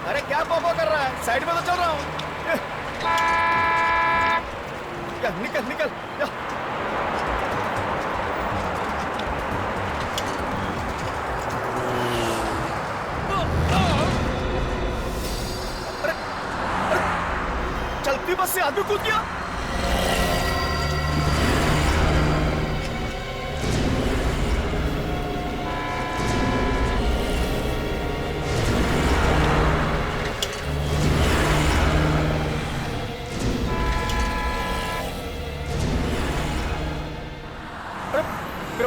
अरे क्या पॉपो कर रहा है? साइड में तो चल रहा हूँ। क्या निकल निकल या। अरे चलती बस से आदमी कूद गया।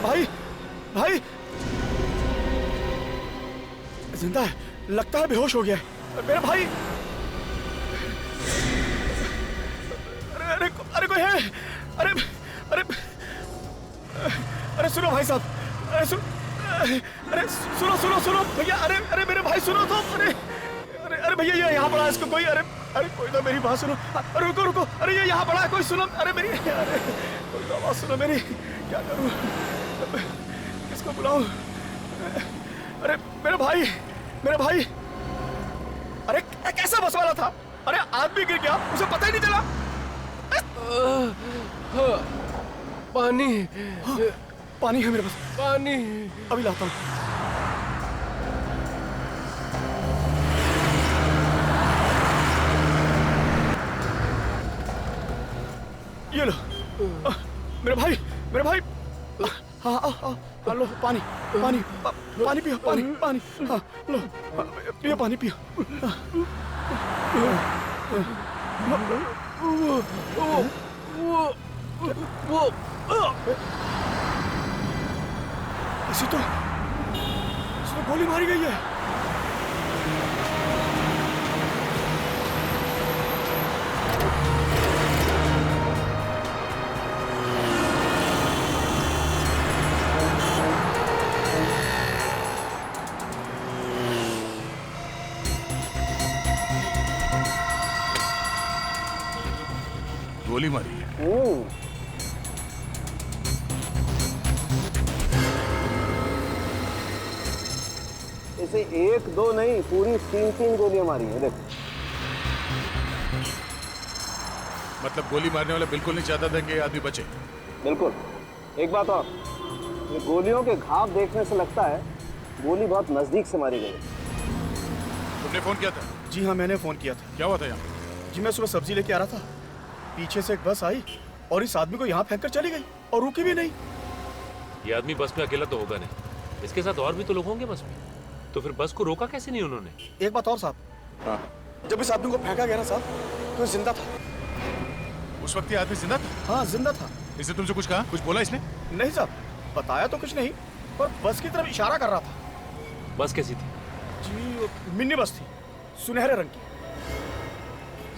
भाई भाई जिंदा है, लगता है बेहोश हो गया है मेरा भाई। अरे अरे अरे कोई है? अरे अरे अरे सुनो भाई साहब, अरे सुनो सुनो सुनो भैया, अरे अरे मेरे भाई सुनो तो। अरे अरे अरे भैया ये यहाँ पड़ा है, इसको कोई। अरे अरे कोई तो मेरी बात सुनो। रुको रुको, अरे ये यहाँ पड़ा है, कोई सुनो। अरे मेरी, अरे कोई तो बात सुनो मेरी। क्या करूँ, किसको बुलाऊं? अरे मेरे भाई, मेरे भाई। अरे कैसा बस वाला था? अरे आदमी गिर गया, उसे पता ही नहीं चला। पानी। हाँ, पानी है मेरे पास। पानी अभी लाता हूँ। ये लो मेरे भाई, मेरे भाई। हाँ हाँ लो पानी, पानी पानी पियो, पानी पानी। हाँ लो पियो, पानी पियो। इसी तो गोली मारी गई है। गोली मारी है। इसे एक दो नहीं, पूरी तीन गोलियां मारी है। देखो, मतलब गोली मारने वाला बिल्कुल नहीं चाहता था कि आदमी बचे। बिल्कुल। एक बात और, ये गोलियों के घाव देखने से लगता है गोली बहुत नजदीक से मारी गई। तुमने फोन किया था? जी हाँ मैंने फोन किया था। क्या हुआ था यहाँ? जी मैं सुबह सब्जी लेके आ रहा था, पीछे से एक बस आई और इस आदमी को यहाँ फेंक कर चली गई और रुकी भी नहीं। ये आदमी बस में अकेला तो होगा नहीं, इसके साथ और भी तो लोग होंगे बस में, तो फिर बस को रोका कैसे नहीं उन्होंने? एक बात और साहब, जब इस आदमी को फेंका गया ना साहब, तो जिंदा था। उस वक्त ये आदमी जिंदा था? हाँ जिंदा था। इसने तुमसे कुछ कहा, कुछ बोला इसने? नहीं साहब, बताया तो कुछ नहीं, पर बस की तरफ इशारा कर रहा था। बस कैसी थी? जी मिनी बस थी, सुनहरे रंग की।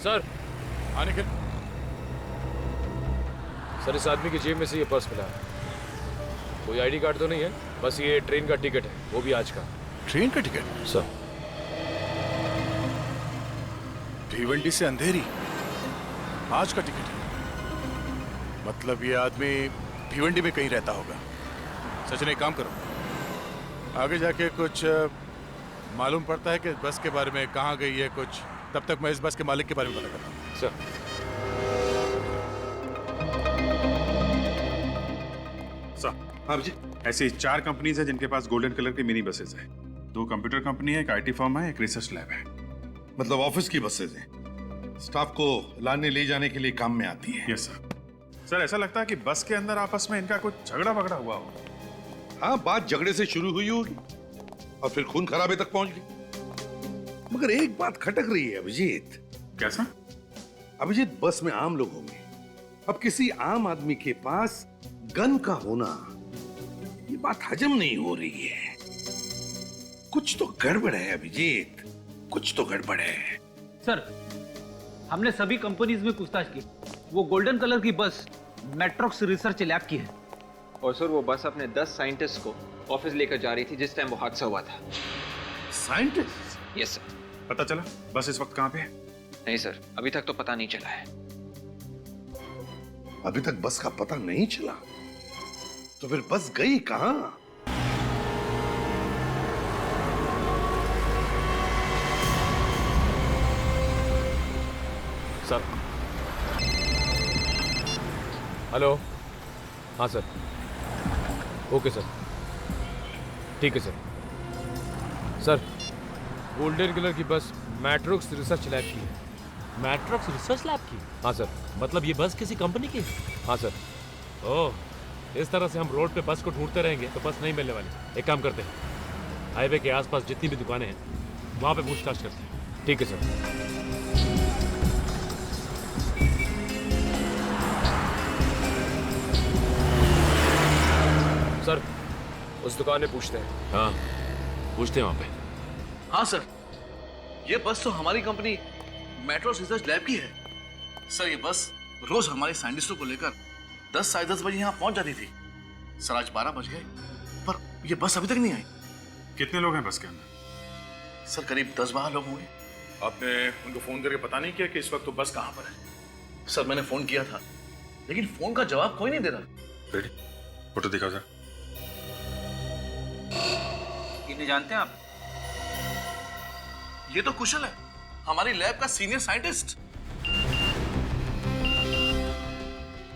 सर आने के सर, इस आदमी की जेब में से ये पर्स मिला है। कोई आईडी कार्ड तो नहीं है, बस ये ट्रेन का टिकट है, वो भी आज का। ट्रेन का टिकट? सर भिवंडी से अंधेरी, आज का टिकट है। मतलब ये आदमी भिवंडी में कहीं रहता होगा। सच नहीं, काम करो, आगे जाके कुछ मालूम पड़ता है कि बस के बारे में कहाँ गई है कुछ, तब तक मैं इस बस के मालिक के बारे में पता करता हूँ। सर हाँ जी, ऐसी 4 कंपनीज हैं जिनके पास गोल्डन कलर की मिनी बसेस हैं। 2 कंप्यूटर कंपनी है, एक आईटी फर्म है, एक रिसर्च लैब है। मतलब ऑफिस की बसेस हैं, स्टाफ को लाने ले जाने के लिए काम में आती है। Yes sir. सर ऐसा लगता है कि बस के अंदर आपस में इनका कुछ झगड़ा वगड़ा हुआ हो। हाँ, बात झगड़े से शुरू हुई होगी और फिर खून खराबे तक पहुंच गई। मगर एक बात खटक रही है अभिजीत। कैसा? अभिजीत, बस में आम लोग होंगे, अब किसी आम आदमी के पास गन का होना, ये बात हजम नहीं हो रही है। कुछ तो गड़बड़ है अभिजीत, कुछ तो गड़बड़ है। सर, हमने सभी कंपनीज में पूछताछ की, वो गोल्डन कलर की बस मैट्रोक्स रिसर्च लैब की है। और सर वो बस अपने 10 साइंटिस्ट को ऑफिस लेकर जा रही थी जिस टाइम वो हादसा हुआ था। साइंटिस्ट? Yes sir. पता चला बस इस वक्त कहाँ पे है? नहीं सर, अभी तक तो पता नहीं चला है। अभी तक बस का पता नहीं चला, तो फिर बस गई कहां? सर। हेलो। हाँ सर। ओके सर, ठीक है सर। सर, गोल्डन कलर की बस मैट्रोक्स रिसर्च लैब की है। मैट्रोक्स रिसर्च लैब की? हाँ सर। मतलब ये बस किसी कंपनी की है? हाँ सर। ओह, इस तरह से हम रोड पे बस को ढूंढते रहेंगे तो बस नहीं मिलने वाली। एक काम करते हैं, हाईवे के आसपास जितनी भी दुकानें हैं वहां पे पूछताछ करते हैं। ठीक है सर। सर, उस दुकान में पूछते हैं। हाँ, पूछते हैं वहां पे। हाँ सर, ये बस तो हमारी कंपनी मेट्रोस रिसर्च लैब की है। सर, ये बस रोज हमारे साइंटिस्टों को लेकर 10 साढ़े 10 बजे यहाँ पहुंच जाती थी। सर, आज 12 बज गए पर ये बस अभी तक नहीं आई। कितने लोग हैं बस के अंदर? सर, करीब 10-12 लोग होंगे। आपने उनको फोन करके पता नहीं किया कि इस वक्त तो बस कहाँ पर है? सर, मैंने फोन किया था लेकिन फोन का जवाब कोई नहीं दे रहा। रेडी, फोटो दिखाओ जरा। इन्हें जानते हैं आप? ये तो कुशल है, हमारी लैब का senior scientist.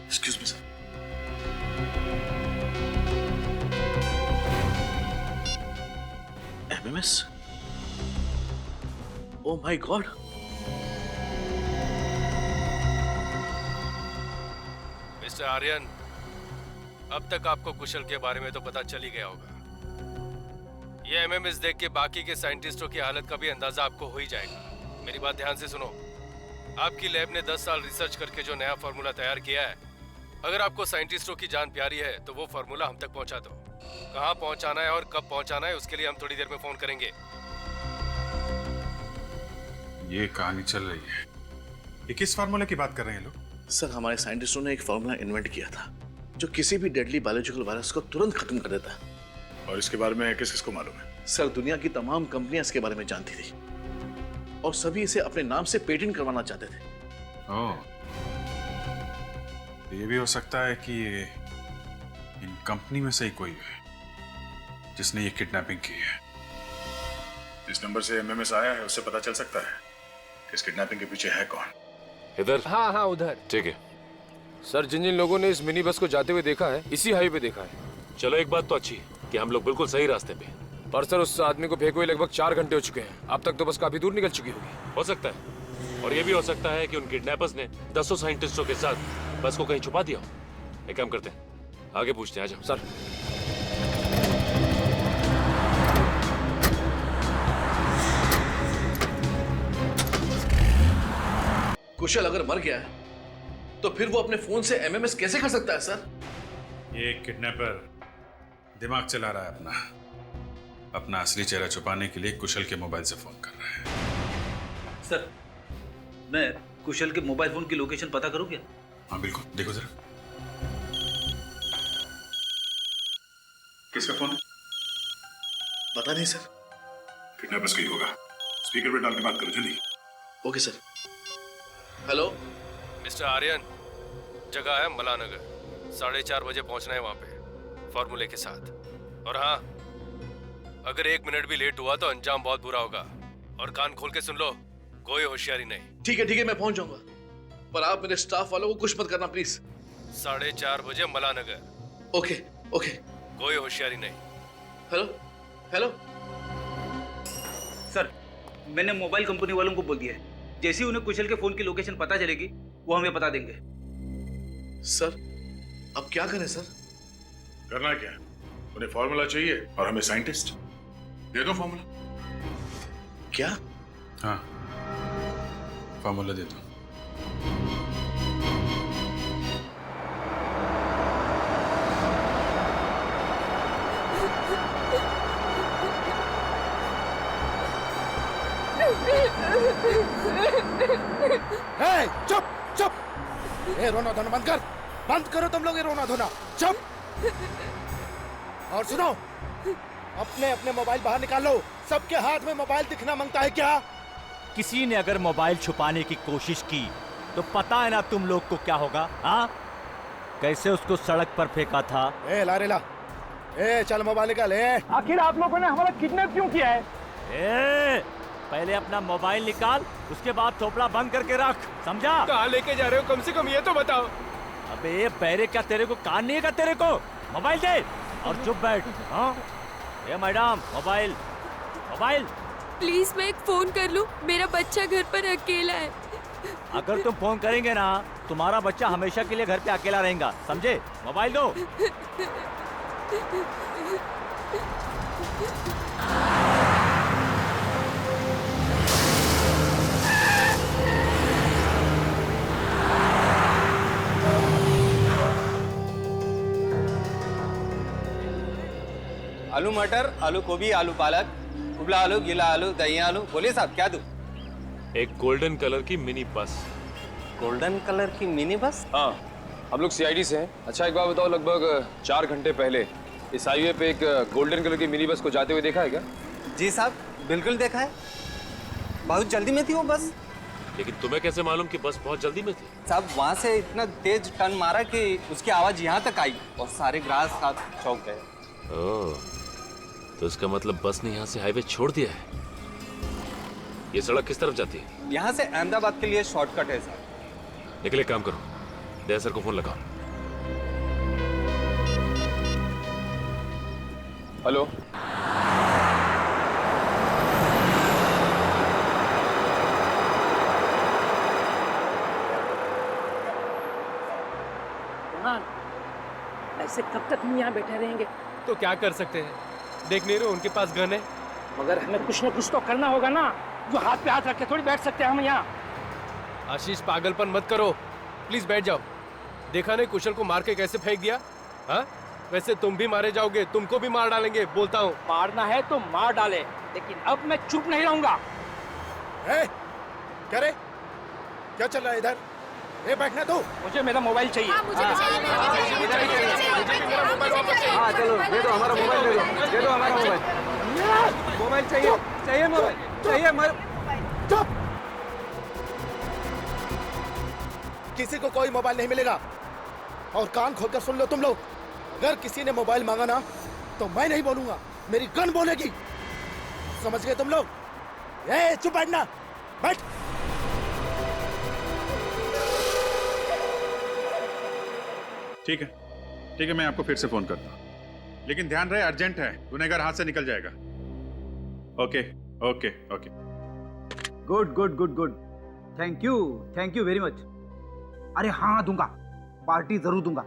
Excuse me sir. MMS? Oh my god. Mister Aryan, अब तक आपको कुशल के बारे में तो पता चल ही गया होगा। ये एमएमएस देख के बाकी के साइंटिस्टों की हालत का भी अंदाजा आपको हो ही जाएगा। मेरी बात ध्यान से सुनो। आपकी लैब ने 10 साल रिसर्च करके जो नया फार्मूला तैयार किया है, अगर आपको साइंटिस्टों की जान प्यारी है तो वो फार्मूला हम तक पहुंचा दो। कहाँ पहुंचाना है और कब पहुंचाना है उसके लिए हम थोड़ी देर में फोन करेंगे। ये कहानी चल रही है। ये किस फार्मूले की बात कर रहे हैं लोग? सर, हमारे साइंटिस्टों ने एक फार्मूला इन्वेंट किया था जो किसी भी डेडली बायोलॉजिकल वायरस को तुरंत खत्म कर देता है। और इसके बारे में किस किसको मालूम है? सर, दुनिया की तमाम कंपनियां इसके बारे में जानती थी और सभी इसे अपने नाम से पेटेंट करवाना चाहते थे। ओह, ये भी हो सकता है कि ये इन कंपनी में से ही कोई है जिसने ये किडनैपिंग की है। इस नंबर से एमएमएस आया है, उससे पता चल सकता है कि इस किडनैपिंग के पीछे है कौन। इधर? हाँ हाँ, उधर। ठीक है सर, जिन जिन लोगों ने इस मिनी बस को जाते हुए देखा है, इसी हाईवे पे देखा है। चलो, एक बात तो अच्छी है कि हम लोग बिल्कुल सही रास्ते पे। पर सर, उस आदमी को फेंके हुए लगभग 4 घंटे हो चुके हैं। अब तक तो बस काफी दूर निकल चुकी होगी। हो सकता है, और ये भी हो सकता है कि उन किडनैपर्स ने 10 साइंटिस्टों के साथ बस को कहीं छुपा दिया हो। एक काम करते हैं, आगे पूछते हैं। आ जाओ सर। कुशल अगर मर गया है तो फिर वो अपने फोन से एमएमएस कैसे कर सकता है सर? ये किडनैपर दिमाग चला रहा है अपना असली चेहरा छुपाने के लिए कुशल के मोबाइल से फोन कर रहा है। सर, मैं कुशल के मोबाइल फोन की लोकेशन पता करूं क्या? हाँ बिल्कुल, देखो जरा। किसका फोन है? पता नहीं सर। किडनैपर्स का ही होगा। स्पीकर पे डाल के बात करो जल्दी। Okay sir. Hello mister Aryan, जगह है मलानगर। 4:30 बजे पहुंचना है वहां पे फार्मूले के साथ। और हाँ, अगर 1 मिनट भी लेट हुआ तो अंजाम बहुत बुरा होगा। और कान खोल के सुन लो, कोई होशियारी नहीं। ठीक है, मैं पहुंच जाऊंगा, पर आप मेरे स्टाफ वालों को कुछ मत करना प्लीज। 4:30 बजे मलानगर। Okay okay. कोई होशियारी नहीं। हेलो सर, मैंने मोबाइल कंपनी वालों को बोल दिया है, जैसे ही उन्हें कुशल के फोन की लोकेशन पता चलेगी वो हमें बता देंगे। सर, अब क्या करें सर? करना क्या? उन्हें फॉर्मूला चाहिए और हमें साइंटिस्ट। दे दो फॉर्मूला। क्या? हाँ, फॉर्मूला दे दो। चुप चुप! ये रोना धोना बंद करो तुम लोग, ये रोना धोना। चुप! और सुनो, अपने अपने मोबाइल बाहर निकालो। सबके हाथ में मोबाइल दिखना मांगता है क्या? किसी ने अगर मोबाइल छुपाने की कोशिश की तो पता है ना तुम लोग को क्या होगा? हाँ, कैसे उसको सड़क पर फेंका था। ए लारेला, ए चल मोबाइल निकाल। आखिर आप लोगों ने हमारा किडनैप क्यों किया है? पहले अपना मोबाइल निकाल, उसके बाद थोपड़ा बंद करके रख, समझा? कहाँ लेके जा रहे हो? कम से कम ये तो बताओ। अबे बैरे, क्या तेरे को कान नहीं है क्या तेरे को? मोबाइल दे और चुप बैठ। हाँ, ये मैडम, मोबाइल मोबाइल। प्लीज मैं एक फोन कर लूं, मेरा बच्चा घर पर अकेला है। अगर तुम फोन करेंगे ना, तुम्हारा बच्चा हमेशा के लिए घर पे अकेला रहेगा, समझे? मोबाइल दो। आलू मटर, आलू गोभी, आलू पालक, उबला आलू, गीला आलू, दही आलू। बोलिए साहब, क्या दूं? एक गोल्डन कलर की मिनी बस। गोल्डन कलर की मिनी बस? हाँ, हम लोग सीआईडी से हैं। अच्छा एक बात बताओ, लगभग 4 घंटे पहले इस हाईवे पे एक गोल्डन कलर की मिनी बस को जाते हुए देखा है क्या? जी साहब, बिल्कुल देखा है। बहुत जल्दी में थी वो बस। लेकिन तुम्हें कैसे मालूम कि बस बहुत जल्दी में थी? साहब, वहाँ से इतना तेज टर्न मारा कि उसकी आवाज यहाँ तक आई और सारे ग्राहक साथ चौंक गए। ओह, तो इसका मतलब बस ने यहाँ से हाईवे छोड़ दिया है। ये सड़क किस तरफ जाती है? यहाँ से अहमदाबाद के लिए शॉर्टकट है साहब। निकले, काम करो, दया सर को फोन लगाओ। हेलो, ऐसे कब तक हम यहाँ बैठे रहेंगे? तो क्या कर सकते हैं? देख नहीं रहे उनके पास गन है। मगर हमें कुछ न कुछ तो करना होगा ना, जो हाथ पे हाथ रख के थोड़ी बैठ सकते हैं हम यहाँ। आशीष, पागलपन मत करो, प्लीज बैठ जाओ। देखा नहीं कुशल को मार के कैसे फेंक दिया? हाँ, वैसे तुम भी मारे जाओगे, तुमको भी मार डालेंगे, बोलता हूँ। मारना है तो मार डाले, लेकिन अब मैं चुप नहीं रहूंगा। क्या रे? क्या चल रहा है इधर? बैठना दो। मुझे मेरा मोबाइल चाहिए। हाँ, मुझे भी चाहिए, मेरा मोबाइल चाहिए। हाँ चलो, दे दो हमारा मोबाइल, दे दो हमारा मोबाइल। मोबाइल चाहिए, चाहिए मोबाइल, चाहिए हमारा। चुप! किसी को कोई मोबाइल नहीं मिलेगा। और कान खोलकर सुन लो तुम लोग, अगर किसी ने मोबाइल मांगा ना तो मैं नहीं बोलूंगा, मेरी गन बोलेगी। समझ गए तुम लोग? चुप बैठना, बैठ। ठीक है, मैं आपको फिर से फोन करता हूँ, लेकिन ध्यान रहे अर्जेंट है, गुनहगार हाथ से निकल जाएगा। Okay okay okay. Good good good good, thank you very much. अरे हाँ, दूंगा, पार्टी जरूर दूंगा।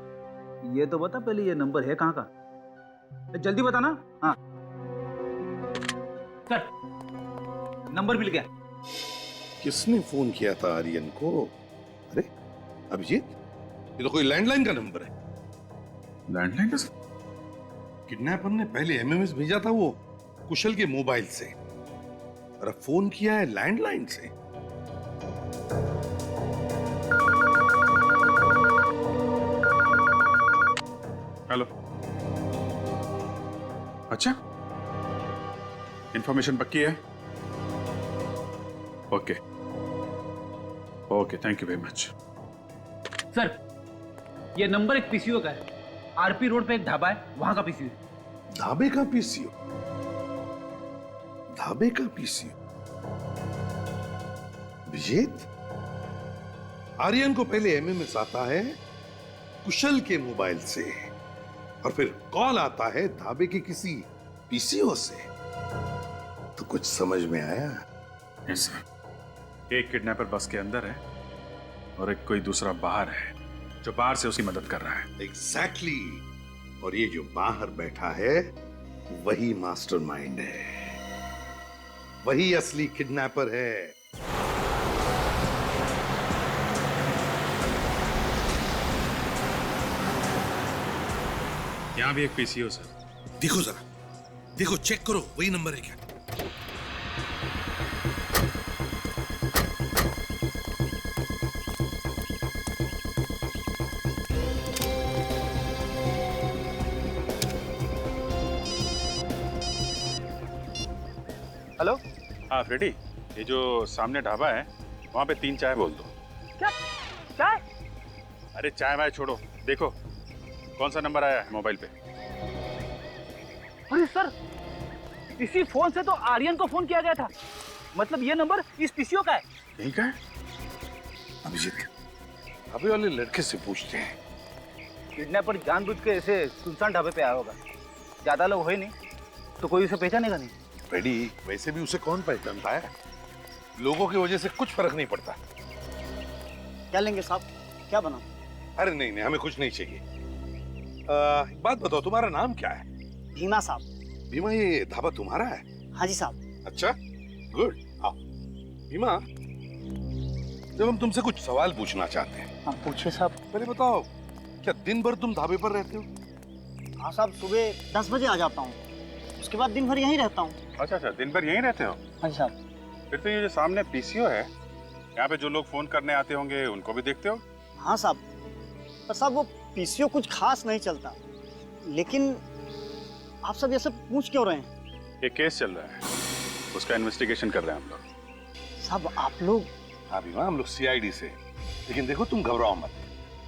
ये तो बता पहले, ये नंबर है कहाँ का? जल्दी बता ना। हाँ सर, नंबर मिल गया। किसने फोन किया था आर्यन को? अरे अभिजीत, ये तो कोई लैंडलाइन का नंबर है। लैंडलाइन का? किडनैपर ने पहले एमएमएस भेजा था वो कुशल के मोबाइल से, और अब फोन किया है लैंडलाइन से। हेलो, अच्छा, इंफॉर्मेशन पक्की है? Okay okay, thank you very much. Sir, ये नंबर एक पीसीओ का है। आरपी रोड पे एक ढाबा है, वहां का पीसीओ। ढाबे का पीसीओ? ढाबे का पीसीओ? विजेत, आर्यन को पहले एमएमएस आता है कुशल के मोबाइल से, और फिर कॉल आता है ढाबे के किसी पीसीओ से। तो कुछ समझ में आया? यस सर, एक किडनैपर बस के अंदर है और एक कोई दूसरा बाहर है जो बाहर से उसकी मदद कर रहा है। एग्जैक्टली। और ये जो बाहर बैठा है वही मास्टरमाइंड है, वही असली किडनैपर है। यहाँ भी एक पीसीओ सर। देखो जरा, देखो, चेक करो, वही नंबर है क्या? हेलो। हाँ फ्रेडी, ये जो सामने ढाबा है वहाँ पे 3 चाय बोल दो। क्या चाय? अरे चाय वाय छोड़ो, देखो कौन सा नंबर आया है मोबाइल पे। अरे सर, इसी फोन से तो आर्यन को फोन किया गया था। मतलब ये नंबर इस पीसीओ का है। यही का है? अभिजीत, ढाबे वाले लड़के से पूछते हैं। किडनैपर जानबूझ के ऐसे सुनसान ढाबे पे आया होगा, ज्यादा लोग हो ही नहीं तो कोई उसे पहचानेगा नहीं। फ्रेडी, वैसे भी उसे कौन पहचानता है? लोगों की वजह से कुछ फर्क नहीं पड़ता। क्या लेंगे साहब, क्या बना? अरे नहीं नहीं, हमें कुछ नहीं चाहिए। एक बात बताओ, तुम्हारा नाम क्या है? भीमा साहब। भीमा, ये ढाबा तुम्हारा है? हाँ जी साहब। अच्छा, गुड। आओ। भीमा, जब हम तुमसे कुछ सवाल पूछना चाहते हैं। हाँ पूछिए साहब। पहले बताओ, क्या दिन भर तुम ढाबे पर रहते हो? हाँ साहब, सुबह 10 बजे आ जाता हूँ, उसके बाद दिन भर यहीं रहता हूँ। अच्छा अच्छा, दिन भर यहीं रहते हो? हाँ जी साहब। फिर तो ये जो सामने पीसीओ है, यहाँ पे जो लोग फोन करने आते होंगे उनको भी देखते हो? हाँ साहब, पर साहब वो पीसीओ कुछ खास नहीं चलता, लेकिन आप सब ये सब पूछ क्यों रहे हैं? एक केस चल रहा है, उसका इन्वेस्टिगेशन कर रहे हैं हम लोग। साहब आप लोग? हाँ भीमा, हम लोग सीआईडी से। लेकिन देखो, तुम घबराओ मत,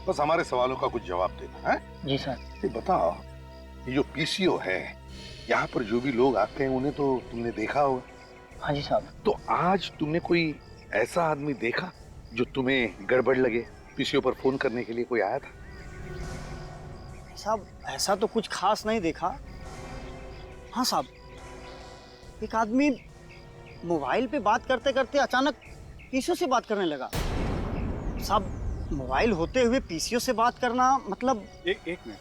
बस हमारे सवालों का कुछ जवाब देना है। जी सर। ये बताओ, ये जो पीसीओ है, यहाँ पर जो भी लोग आते हैं उन्हें तो तुमने देखा होगा? हाँ जी साहब। तो आज तुमने कोई ऐसा आदमी देखा जो तुम्हें गड़बड़ लगे? पीसीओ पर फोन करने के लिए कोई आया था? साहब ऐसा तो कुछ खास नहीं देखा। हाँ साहब, एक आदमी मोबाइल पे बात करते करते अचानक पीसीओ से बात करने लगा। साहब मोबाइल होते हुए पीसीओ से बात करना मतलब। एक मिनट,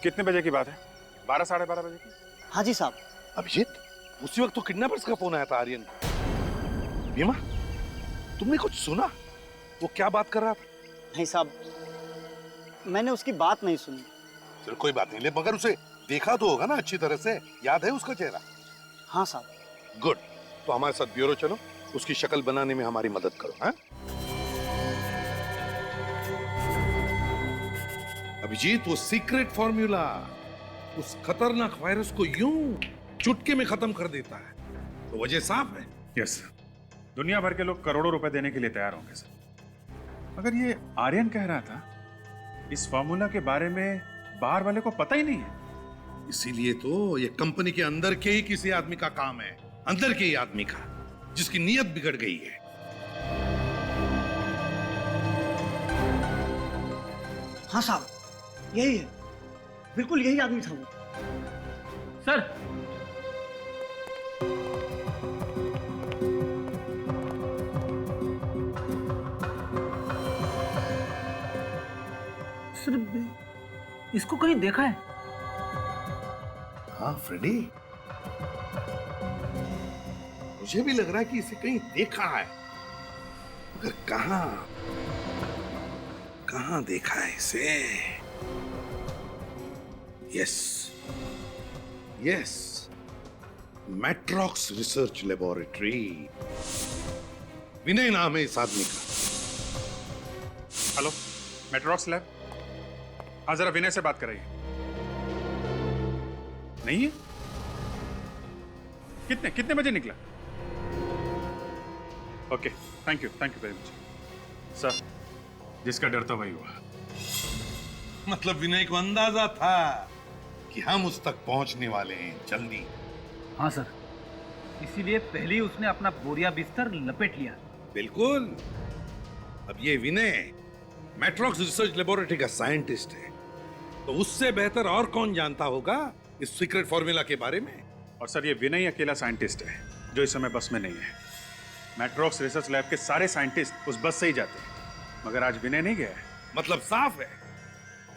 कितने बजे की बात है? 12 साढ़े 12 बजे की? हाँ जी साहब। अभिजीत, उसी वक्त तो किडनैपर्स का फोन आया था आर्यन। भीमा, तुमने कुछ सुना? वो क्या बात कर रहा था? नहीं साहब, मैंने उसकी बात नहीं सुनी। चलो कोई बात नहीं, ले मगर उसे देखा तो होगा ना अच्छी तरह से? याद है उसका चेहरा? हाँ साहब। गुड, तो हमारे साथ ब्यूरो चलो, उसकी शक्ल बनाने में हमारी मदद करो। हाँ? अभिजीत, वो सीक्रेट फॉर्मूला उस खतरनाक वायरस को यूं चुटकी में खत्म कर देता है, तो वजह साफ है। यस, दुनिया भर के लोग करोड़ों रुपए देने के लिए तैयार होंगे सर। मगर ये आर्यन कह रहा था, इस फॉर्मूला के बारे में बाहर वाले को पता ही नहीं है। इसीलिए तो ये कंपनी के अंदर के ही किसी आदमी का काम है, अंदर के ही आदमी का, जिसकी नीयत बिगड़ गई है। हाँ साहब, यही है, बिल्कुल यही आदमी था वो। सर, इसको कहीं देखा है? हाँ फ्रेडी, मुझे भी लग रहा है कि इसे कहीं देखा है, मगर कहां देखा है इसे? Yes, Matrox research laboratory. Vinay नाम है इस आदमी का। Hello, Matrox lab? हाँ, जरा विनय से बात कराइए। नहीं है? कितने बजे निकला? Okay, thank you very much sir. जिसका डर था वही हुआ। मतलब विनय को अंदाजा था कि हम उस तक पहुंचने वाले हैं जल्दी। हाँ सर, इसीलिए पहले ही उसने अपना बोरिया बिस्तर लपेट लिया। बिल्कुल। अब ये विनय मैट्रॉक्स रिसर्च लेबोरेटरी का साइंटिस्ट है, तो उससे बेहतर और कौन जानता होगा इस सीक्रेट फॉर्मूला के बारे में? और सर, ये विनय अकेला साइंटिस्ट है जो इस समय बस में नहीं है। मैट्रॉक्स रिसर्च लैब के सारे साइंटिस्ट उस बस से ही जाते हैं, मगर आज विनय नहीं गया है। मतलब साफ है,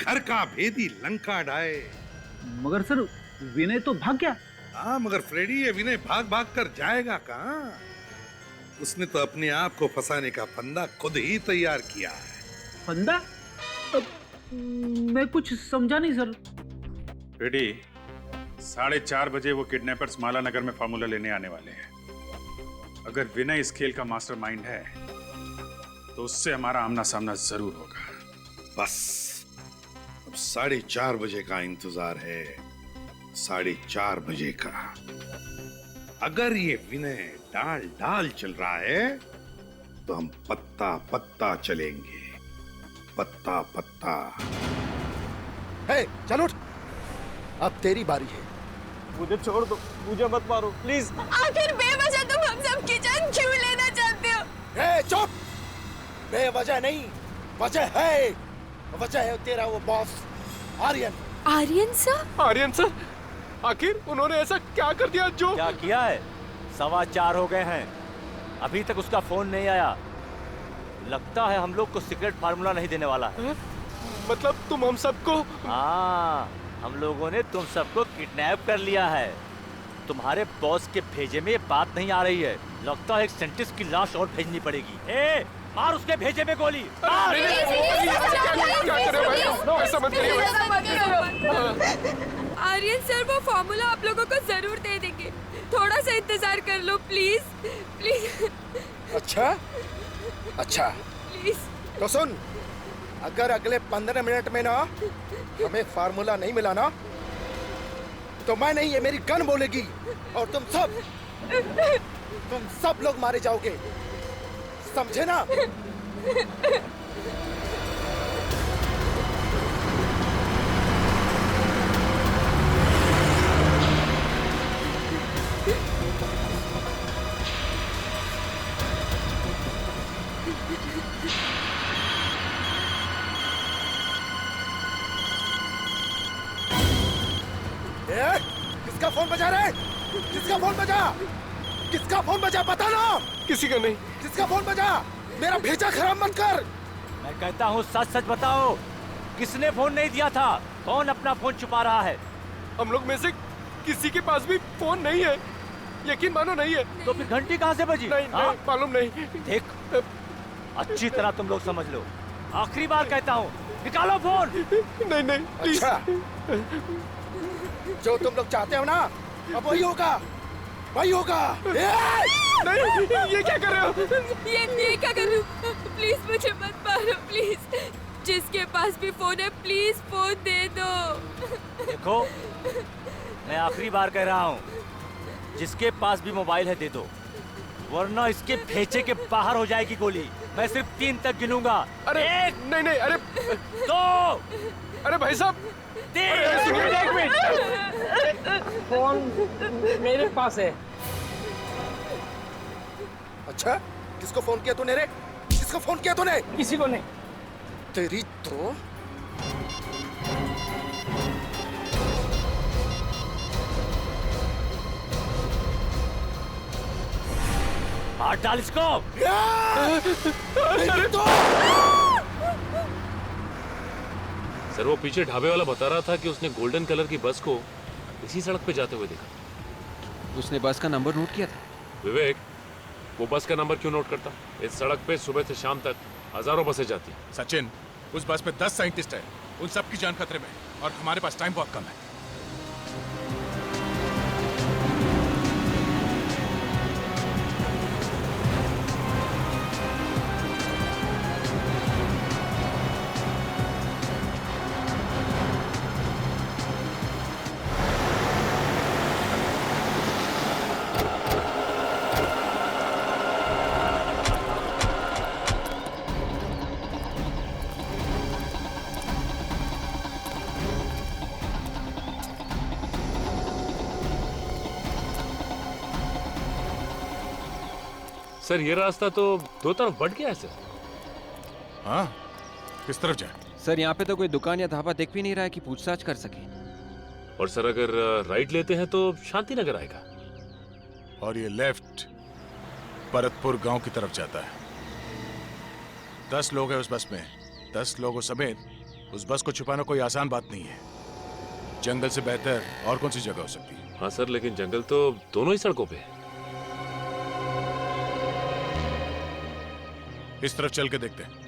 घर का भेदी लंका ढाए। मगर सर, विनय तो भाग गया। हाँ, मगर फ्रेडी, ये विनय भाग कर जाएगा कहाँ? उसने तो अपने आप को फंसाने का फंदा खुद ही तैयार किया है। फंदा? मैं कुछ समझा नहीं सर। रेडी, 4:30 बजे वो किडनैपर्स माला नगर में फार्मूला लेने आने वाले हैं। अगर विनय इस खेल का मास्टरमाइंड है तो उससे हमारा आमना सामना जरूर होगा। बस अब 4:30 बजे का इंतजार है, 4:30 बजे का। अगर ये विनय डाल चल रहा है तो हम पत्ता पत्ता चलेंगे, पत्ता पत्ता। हे, चल उठ, अब तेरी बारी है। मुझे छोड़ दो, मुझे मत मारो प्लीज। आखिर बेवजह तुम हम सब की जान क्यों लेना चाहते हो? चुप! बेवजह नहीं, वजह है। वजह है तेरा वो boss Aryan. Aryan sir? Aryan sir, आखिर उन्होंने ऐसा क्या कर दिया जो? क्या किया है? 4:15 हो गए हैं, अभी तक उसका फोन नहीं आया। लगता है हम लोग को सीक्रेट फार्मूला नहीं देने वाला है। मतलब तुम हम सबको? हाँ, हम लोगों ने तुम सबको किडनैप कर लिया है। तुम्हारे बॉस के भेजे में ये बात नहीं आ रही है। लगता है एक साइंटिस्ट की लाश और भेजनी पड़ेगी। ए, मार उसके भेजे में गोली। मार! आर्यन सर वो फॉर्मूला आप लोगों को जरूर दे देंगे, थोड़ा सा इंतजार कर लो प्लीज प्लीज। अच्छा अच्छा प्लीज। तो सुन, अगर अगले 15 मिनट में ना हमें फार्मूला नहीं मिला ना, तो मैं नहीं, ये मेरी गन बोलेगी और तुम सब लोग मारे जाओगे, समझे ना? किसका फोन बजा रहे? किसका फोन बजा? किसका फोन बजा? बता ना। किसी का नहीं। किसका फोन बजा? मेरा भेजा खराब मत कर। मैं कहता हूँ सच सच बताओ, किसने फोन नहीं दिया था? कौन अपना फोन छुपा रहा है? हम लोग में से किसी के पास भी फोन नहीं है, यकीन मानो नहीं है। तो फिर घंटी कहाँ से बजी? नहीं, मालूम नहीं। देख, अच्छी तरह तुम लोग समझ लो, आखिरी बार कहता हूँ, निकालो फोन। नहीं। अच्छा, जो तुम लोग चाहते हो ना, अब वही होगा, वही होगा। नहीं, ये क्या कर रहे हो? ये क्या कर रहे हो? प्लीज मुझे मत मारो प्लीज। जिसके पास भी फोन है प्लीज फोन दे दो। देखो, मैं आखिरी बार कह रहा हूँ, जिसके पास भी मोबाइल है दे दो, वरना इसके भेजे के बाहर हो जाएगी गोली। मैं सिर्फ 3 तक गिनूंगा। अरे 1, नहीं, अरे 2, अरे भाई साहब, 3। एक मिनट, फोन मेरे पास है। अच्छा, किसको फोन किया तूने रे? किसको फोन किया तूने? किसी को नहीं। तेरी तो हाथ डाल इसको। सर, वो पीछे ढाबे वाला बता रहा था कि उसने गोल्डन कलर की बस को इसी सड़क पे जाते हुए देखा। उसने बस का नंबर नोट किया था? विवेक, वो बस का नंबर क्यों नोट करता? इस सड़क पे सुबह से शाम तक हजारों बसें जाती हैं। सचिन, उस बस में 10 साइंटिस्ट हैं, उन सब की जान खतरे में, और हमारे पास टाइम बहुत कम है। सर, ये रास्ता तो 2 तरफ बढ़ गया है सर। हाँ, किस तरफ जाए? सर, यहाँ पे तो कोई दुकान या ढाबा दिख भी नहीं रहा है कि पूछताछ कर सके। और सर, अगर राइट लेते हैं तो शांति नगर आएगा, और ये लेफ्ट भरतपुर गांव की तरफ जाता है। 10 लोग हैं उस बस में, 10 लोगों समेत उस बस को छुपाना कोई आसान बात नहीं है। जंगल से बेहतर और कौन सी जगह हो सकती है? हाँ सर, लेकिन जंगल तो दोनों ही सड़कों पे है। इस तरफ चल के देखते हैं।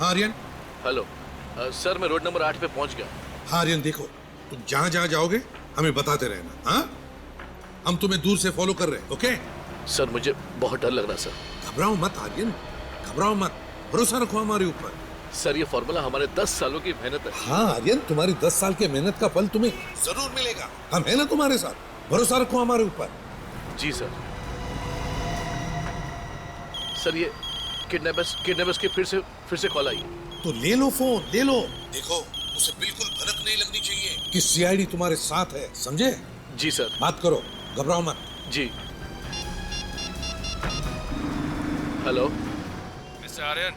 आर्यन। हेलो सर, मैं रोड नंबर 8 पे पहुंच गया। हाँ आर्यन, देखो तुम जहां जहां जाओगे हमें बताते रहना। हाँ, हम तुम्हें दूर से फॉलो कर रहे हैं। ओके सर मुझे बहुत डर लग रहा है सर। घबराओ मत आर्यन, घबराओ मत, भरोसा रखो हमारे ऊपर। सर ये फॉर्मूला हमारे 10 सालों की मेहनत है। हाँ आर्यन, तुम्हारी 10 साल के मेहनत का फल तुम्हें जरूर मिलेगा। हम है ना तुम्हारे साथ, भरोसा रखो हमारे ऊपर। जी सर। सर ये किडनैपर्स की फिर से कॉल आई है। तो ले लो फोन, ले लो। देखो उसे बिल्कुल भनक नहीं लगनी चाहिए कि सीआईडी तुम्हारे साथ है, समझे? जी सर। बात करो, घबराओ मत। जी। Hello mister Aryan.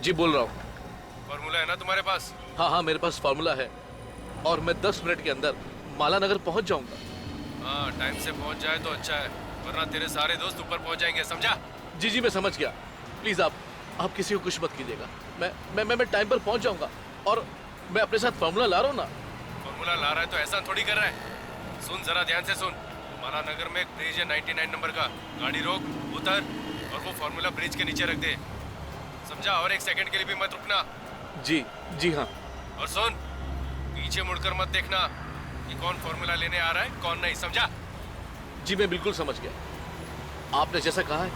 जी बोल रहा हूँ। फॉर्मूला है ना तुम्हारे पास? हाँ मेरे पास फॉर्मूला है और मैं 10 मिनट के अंदर माला नगर पहुँच जाऊंगा। हाँ टाइम से पहुँच जाए तो अच्छा है, वरना तेरे सारे दोस्त ऊपर पहुँच जाएंगे, समझा? जी मैं समझ गया। प्लीज आप किसी को कुछ मत कीजिएगा। मैं टाइम पर पहुँच जाऊंगा और मैं अपने साथ फॉर्मूला ला रहा हूँ ना। फॉर्मूला ला रहा है तो ऐसा थोड़ी कर रहा है। सुन जरा ध्यान से सुन, माला नगर में एक ब्रिज है 99 नंबर का, गाड़ी रोक, उतर और वो फॉर्मूला ब्रिज के नीचे रख दे, समझा? और 1 सेकंड के लिए भी मत रुकना। जी हाँ। और सुन, पीछे मुड़कर मत देखना कि कौन फॉर्मूला लेने आ रहा है कौन नहीं, समझा? जी मैं बिल्कुल समझ गया। आपने जैसा कहा है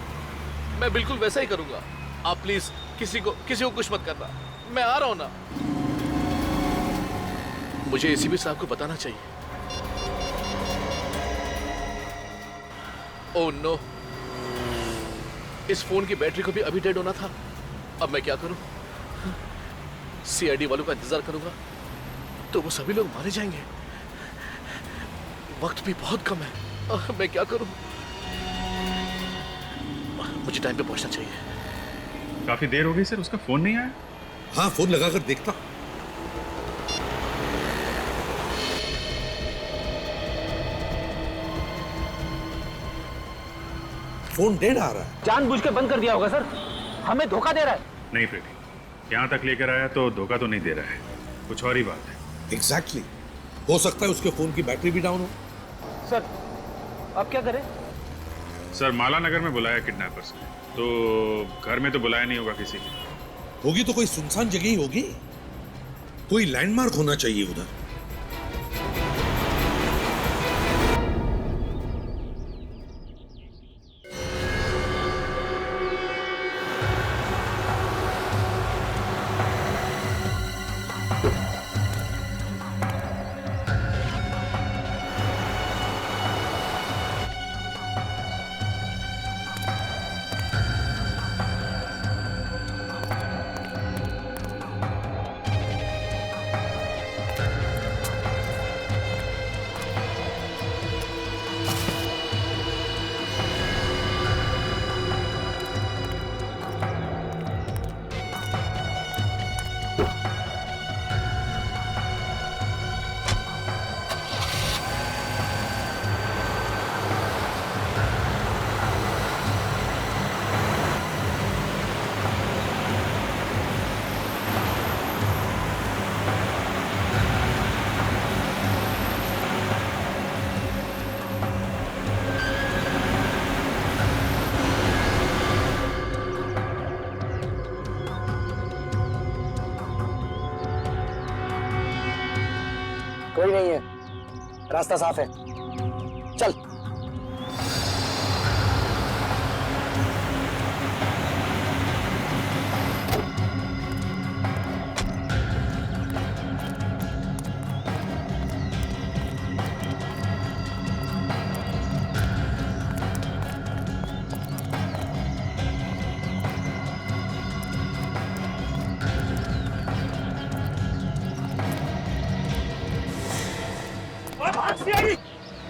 मैं बिल्कुल वैसा ही करूंगा। आप प्लीज किसी को कुछ मत करना। मैं आ रहा हूं ना। मुझे एसीपी साहब को बताना चाहिए। ओह नो, इस फोन की बैटरी को भी अभी डेड होना था। अब मैं क्या करूं? सीआईडी वालों का इंतजार करूंगा तो वो सभी लोग मारे जाएंगे। वक्त भी बहुत कम है। मैं क्या करूं? मुझे टाइम पे पहुंचना चाहिए। काफी देर हो गई सर, उसका फोन नहीं आया। हाँ फोन लगाकर देखता। फोन डेड आ रहा है। जानबूझ के बंद कर दिया होगा सर, हमें धोखा दे रहा है। नहीं प्रीति, यहाँ तक लेकर आया तो धोखा तो नहीं दे रहा है, कुछ और ही बात है। एग्जैक्टली। हो सकता है उसके फोन की बैटरी भी डाउन हो। सर अब क्या करें? सर माला नगर में बुलाया किडनैपर्स ने, तो घर में तो बुलाया नहीं होगा किसी ने। होगी तो कोई सुनसान जगह ही होगी, कोई लैंडमार्क होना चाहिए उधर। कोई नहीं है, रास्ता साफ है, चल।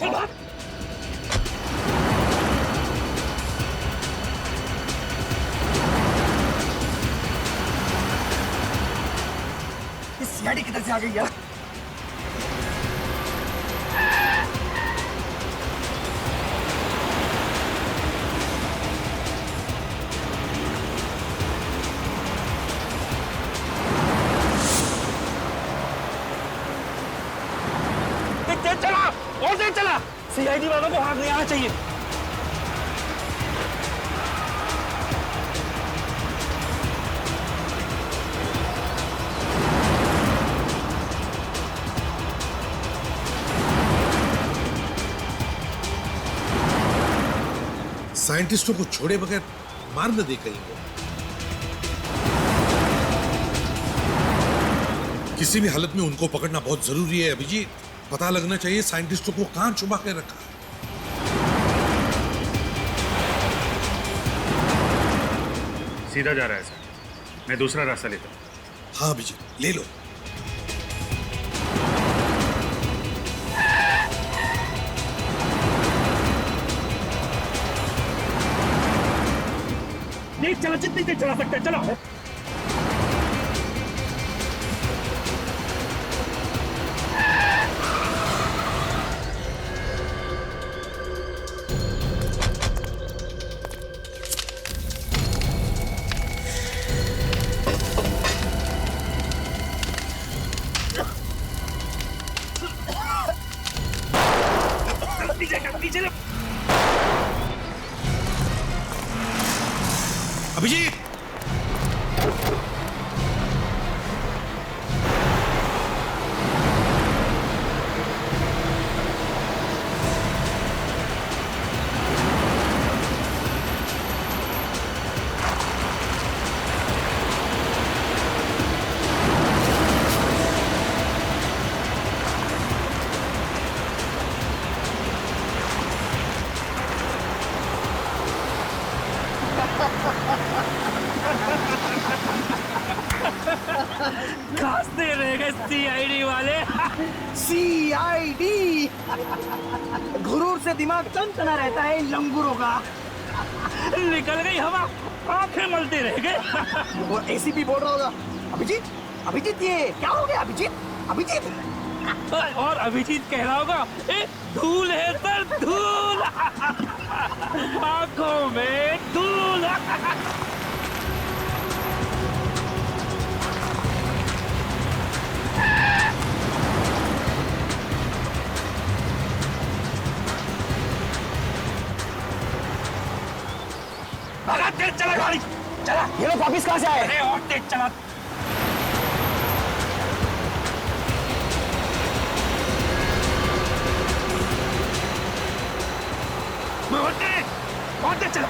चल भाग। इस सीआईडी किधर से आ गई यार? चला और तेज चला। सीआईडी वालों को भाग नहीं आना चाहिए। साइंटिस्टों को छोड़े बगैर मार न दे कहीं को। किसी भी हालत में उनको पकड़ना बहुत जरूरी है अभिजीत। पता लगना चाहिए साइंटिस्टों को कहां छुपा के रखा है। सीधा जा रहा है सर, मैं दूसरा रास्ता लेता हूँ। हाँ अभिजीत ले लो। नहीं चलो, जितनी देर चला सकते हैं चलो। अभिजीत खांसते रह गए सीआईडी वाले। सीआईडी घुरूर से दिमाग टनटना रहता है इन लंगूरों का। निकल गई हवा, आंखें मलते रह गए। वो एसीपी बोल रहा होगा, अभिजीत अभिजीत ये क्या हो गया अभिजीत अभिजीत। और अभिजीत कह रहा होगा ए धूल है सर धूल, आंखों में धूल। तेज चला गाड़ी, चला। ये लोग वापिस कहाँ से आए? अरे और तेज चला। और तेज चला।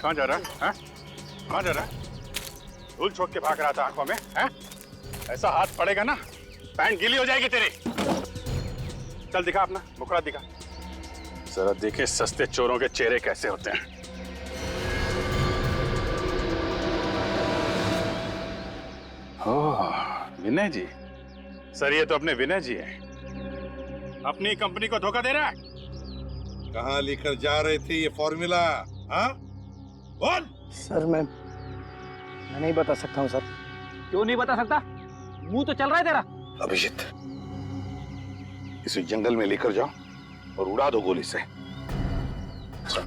कहाँ जा रहा है? हाँ? कहाँ जा रहा है? धूल छोड़ के भाग रहा था आंखों में, हैं? ऐसा हाथ पड़ेगा ना, पैंट गीली हो जाएगी तेरी। चल दिखा अपना मुखड़ा दिखा, जरा देखे सस्ते चोरों के चेहरे कैसे होते हैं। ओह विनय जी, सर ये तो अपने विनय जी हैं। अपनी कंपनी को धोखा दे रहा है। कहाँ लेकर जा रहे थे ये फॉर्मूला? हाँ बोल। सर मैं नहीं बता सकता हूँ सर। क्यों नहीं बता सकता? मुंह तो चल रहा है तेरा। अभिजीत इसे जंगल में लेकर जाओ और उड़ा दो गोली से। चल।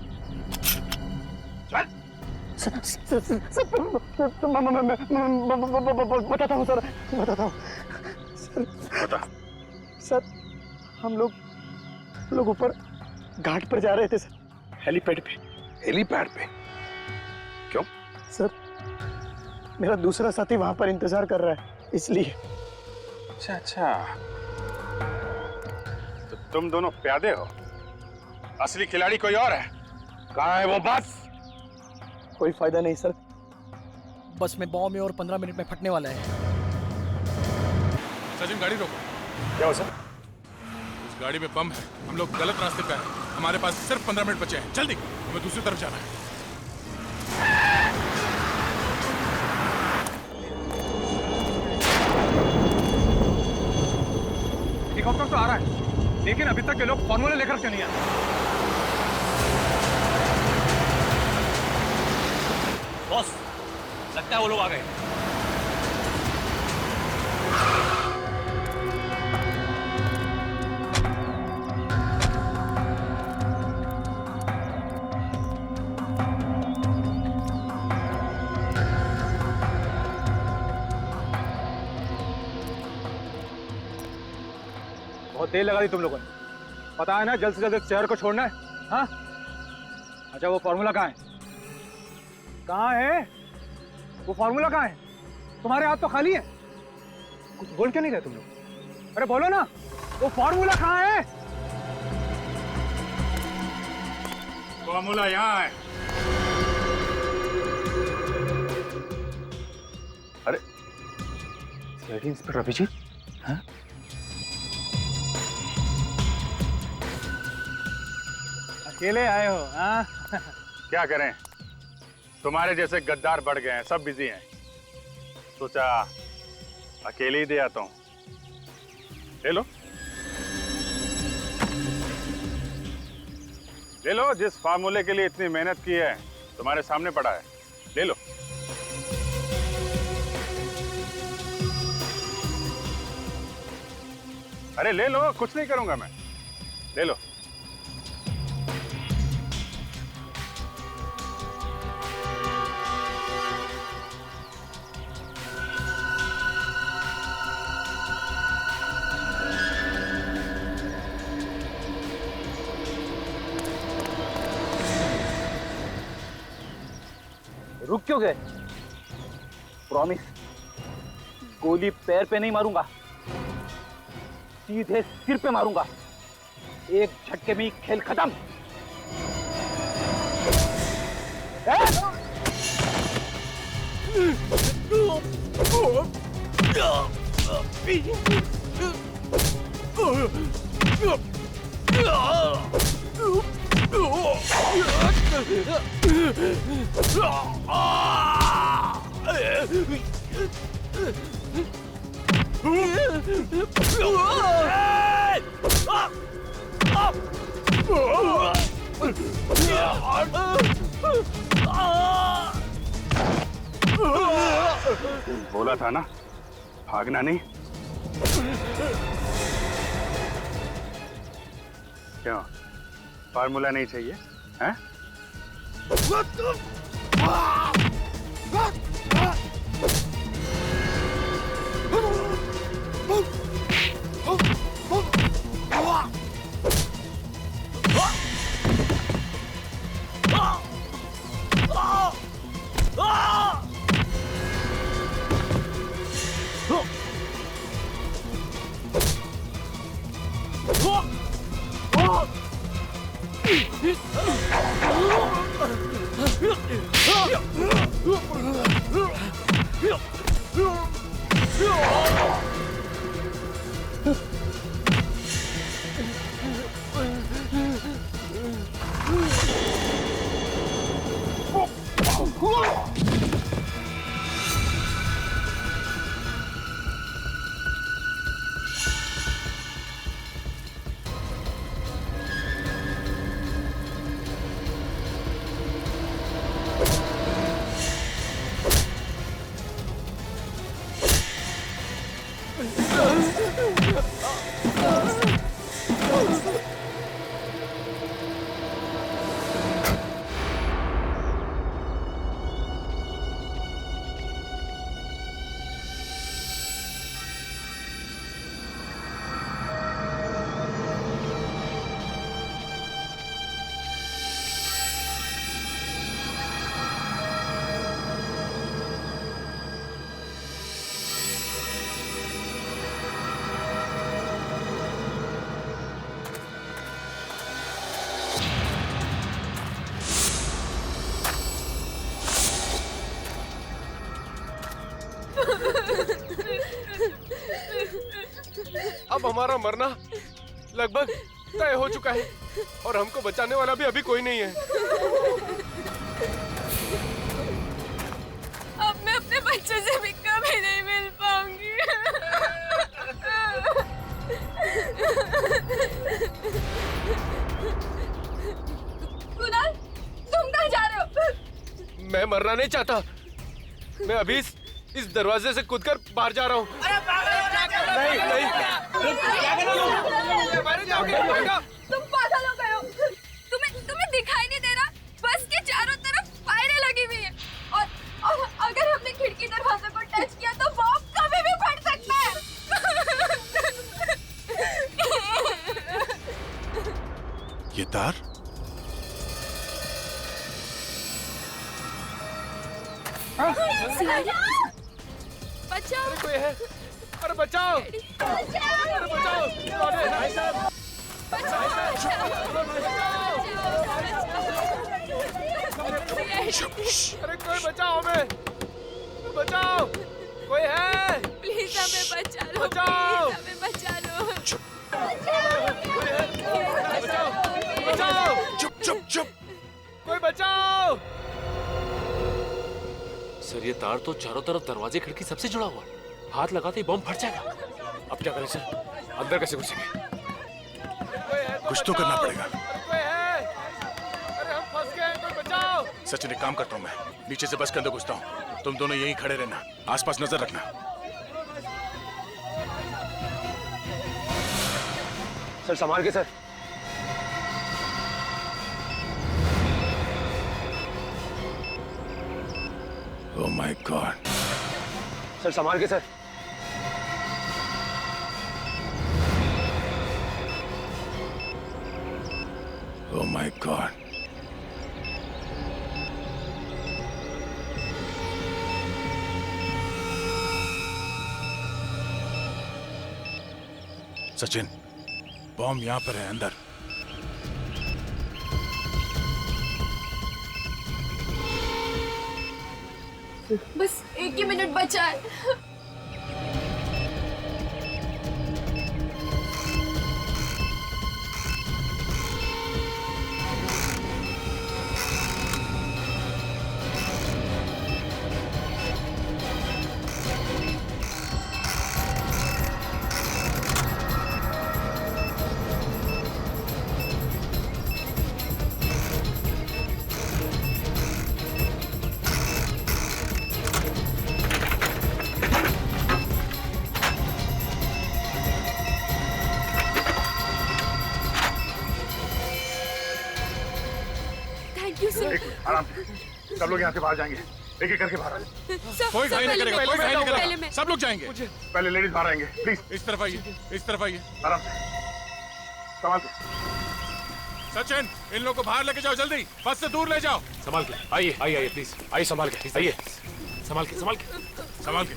बताता हूँ सर, बताता हूँ सर। बता। सर हम लोग ऊपर घाट पर जा रहे थे सर, हेलीपैड पे। हेलीपैड पे? क्यों? सर मेरा दूसरा साथी वहां पर इंतजार कर रहा है इसलिए। अच्छा अच्छा, तो तुम दोनों प्यादे हो, असली खिलाड़ी कोई और है। कहाँ है वो बस? कोई फायदा नहीं सर, बस में बॉम्ब है और 15 मिनट में फटने वाला है। सचिन गाड़ी रोको। क्या हो सर? उस गाड़ी में बम है, हम लोग गलत रास्ते पे हैं। हमारे पास सिर्फ 15 मिनट बचे हैं, जल्दी हमें दूसरी तरफ जाना है। हेलीकॉप्टर तो आ रहा है, लेकिन अभी तक ये लोग फॉर्मूला लेकर क्यों नहीं आए? बॉस, लगता है वो लोग आ गए। देर लगा दी तुम लोगों ने। पता है ना जल्द से जल्द शहर को छोड़ना है। हाँ अच्छा, वो फॉर्मूला कहाँ है? कहाँ है वो फॉर्मूला? कहाँ है? तुम्हारे हाथ तो खाली है, कुछ बोल क्यों नहीं रहे तुम लोग? अरे बोलो ना, वो फॉर्मूला कहाँ है? फॉर्मूला यहाँ है। अरे सीआईडी इंस्पेक्टर अभिजीत, हाँ? अकेले आए हो? हाँ क्या करें, तुम्हारे जैसे गद्दार बढ़ गए हैं, सब बिजी हैं, सोचा अकेले ही दे आता हूं। ले लो ले लो, जिस फार्मूले के लिए इतनी मेहनत की है तुम्हारे सामने पड़ा है, ले लो। अरे ले लो, कुछ नहीं करूंगा मैं, ले लो। रुक क्यों गए? प्रॉमिस, गोली पैर पे नहीं मारूंगा, सीधे सिर पे मारूंगा। एक झटके में ही खेल खत्म। बोला था ना, भागना नहीं। क्यों, फार्मूला नहीं चाहिए? हैं? अब हमारा मरना लगभग तय हो चुका है और हमको बचाने वाला भी अभी कोई नहीं है। अब मैं अपने बच्चों से भी कभी नहीं मिल पाऊंगी। कुणाल, तुम कहाँ जा रहे हो? मैं मरना नहीं चाहता, मैं अभी इस दरवाजे से कूदकर बाहर जा रहा हूँ। नहीं, तुम पागल हो गए हो। तुम्हें दिखाई नहीं दे रहा? बस के चारों तरफ फायरें लगी हुई है और अगर हमने खिड़की दरवाजे को टच किया तो बॉम्ब कभी भी फट सकता है। ये तार? बचाओ! कोई है? अरे बचाओ! अरे बचाओ! भाई साहब! अरे कोई बचाओ हमें! बचाओ! कोई है? प्लीज हमें बचा लो! बचाओ! प्लीज हमें बचा लो! बचाओ! चुप चुप चुप! कोई बचाओ! सर ये तार तो चारों तरफ दरवाजे खिड़की सबसे जुड़ा हुआ है। हाथ लगाते ही बम फट जाएगा। अब क्या करें सर? अंदर कैसे घुसेंगे? कुछ तो करना पड़ेगा। कोई है? अरे हम फंस गए, कोई बचाओ! सचिन, एक काम करता हूँ मैं, नीचे से बस के अंदर घुसता हूँ। तुम दोनों यहीं खड़े रहना, आसपास नजर रखना। सर संभाल के sir. Oh my God. Sir संभाल के sir. Oh my God. Sachin, bomb यहां पर है, अंदर। बस एक ही मिनट बचा है। आराम से, सब लोग यहाँ से बाहर जाएंगे, एक एक करके बाहर आइए। कोई घाई नहीं करेगा, कोई घाई नहीं करेगा, सब लोग जाएंगे। पहले लेडीज बाहर आएंगे, प्लीज इस तरफ आइए, इस तरफ आइए, आराम से, संभाल के। सचिन, इन लोगों को बाहर लेके जाओ जल्दी, बस से दूर ले जाओ। संभाल के आइए, आइए आइए प्लीज, आइए संभाल के, आइए, संभाल के, संभाल के, संभाल के।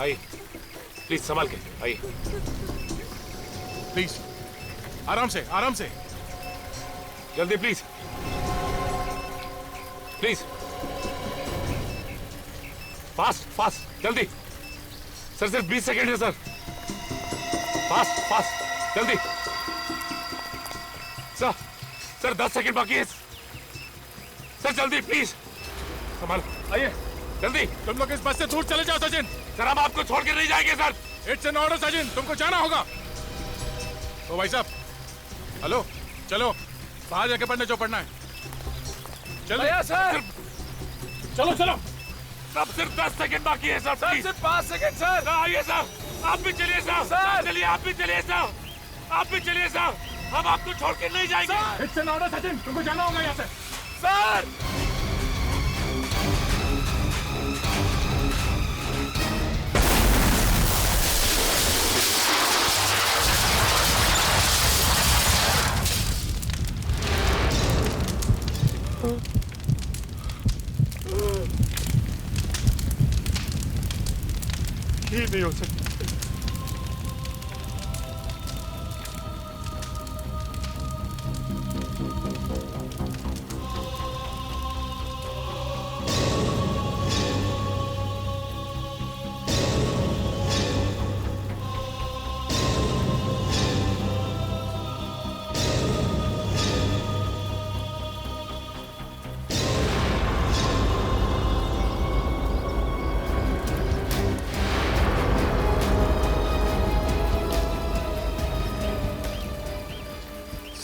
आइए प्लीज, संभाल के आइए, प्लीज आराम से, आराम से, जल्दी प्लीज, प्लीज, फास्ट फास्ट, जल्दी। सर सिर्फ 20 सेकेंड है सर, फास्ट फास्ट, जल्दी। सर 10 सेकेंड बाकी है सर, जल्दी प्लीज, संभाल, आइए जल्दी। तुम लोग इस बस से दूर चले जाओ। सचिन, सर हम आपको छोड़ के नहीं जाएंगे sir. It's an order Sachin, तुमको जाना होगा। ओ भाई साहब, हेलो, चलो बाहर जाके पढ़ने जो पढ़ना है। चलो सर, चलो चलो, सब सिर्फ 10 सेकंड बाकी है सर, प्लीज। सिर्फ 5 सेकंड सर। आइए सर, आप भी चलिए सर, चलिए आप भी चलिए सर, आप भी चलिए सर, हम आपको छोड़ के नहीं जाएंगे। इट्स एन ऑर्डर सचिन, तुमको जाना होगा यहाँ से। सर ये नहीं हो सकता।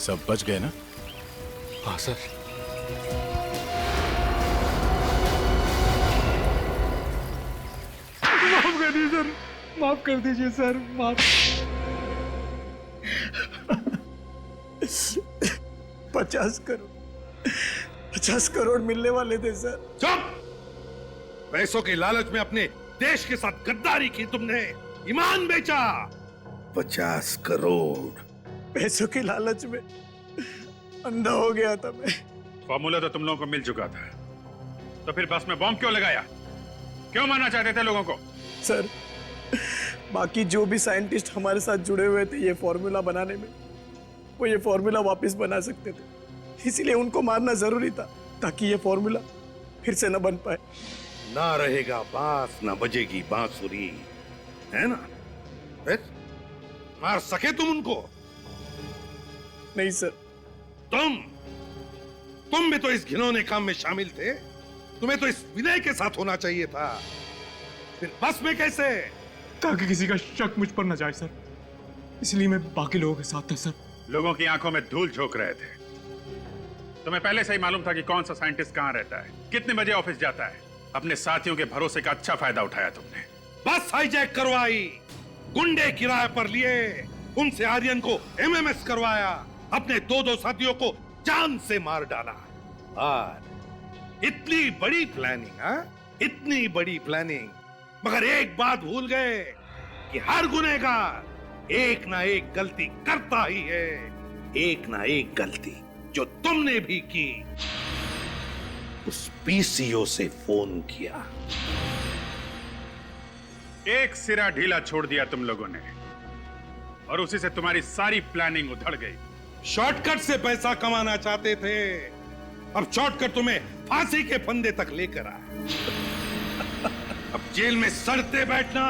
सब बच गए ना? हाँ सर। माफ कर दीजिए सर, माफ कर दीजिए सर, माफ। 50 करोड़ मिलने वाले थे सर। चुप! पैसों के लालच में अपने देश के साथ गद्दारी की तुमने, ईमान बेचा। 50 करोड़। पैसों की लालच में अंधा हो गया था मैं। फॉर्मूला तो तुम लोगों को मिल चुका था, तो फिर बस में बॉम्ब क्यों लगाया? क्यों मारना चाहते थे लोगों को? सर, बाकी जो भी साइंटिस्ट हमारे साथ जुड़े हुए थे ये फॉर्मूला बनाने में, वो ये फॉर्मूला वापस बना सकते थे, इसीलिए उनको मारना जरूरी था ताकि ये फॉर्मूला फिर से न बन पाए। ना रहेगा बांस ना बजेगी बांसुरी, है ना? मार सके तुम उनको? नहीं सर। तुम भी तो इस घिनौने काम में शामिल थे। तुम्हें तो इस विनय के साथ होना चाहिए था, फिर बस में कैसे? ताकि किसी का शक मुझ पर न जाए सर, इसलिए मैं बाकी लोगों के साथ था सर। लोगों की आंखों में धूल झोंक रहे थे। तुम्हें पहले से ही मालूम था कि कौन सा साइंटिस्ट कहां रहता है, कितने बजे ऑफिस जाता है। अपने साथियों के भरोसे का अच्छा फायदा उठाया तुमने। बस हाईजैक करवाई, गुंडे किराए पर लिए, उनसे आर्यन को एमएमएस करवाया, अपने 2 साथियों को जान से मार डाला। और इतनी बड़ी प्लानिंग, इतनी बड़ी प्लानिंग, मगर एक बात भूल गए कि हर गुनहगार एक ना एक गलती करता ही है। एक ना एक गलती जो तुमने भी की। उस पीसीओ से फोन किया, एक सिरा ढीला छोड़ दिया तुम लोगों ने, और उसी से तुम्हारी सारी प्लानिंग उधड़ गई। शॉर्टकट से पैसा कमाना चाहते थे, अब शॉर्टकट तुम्हें फांसी के फंदे तक लेकर आया। अब जेल में सड़ते बैठना,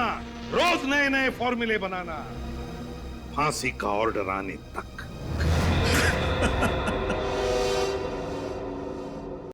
रोज नए नए फॉर्मूले बनाना, फांसी का ऑर्डर आने तक।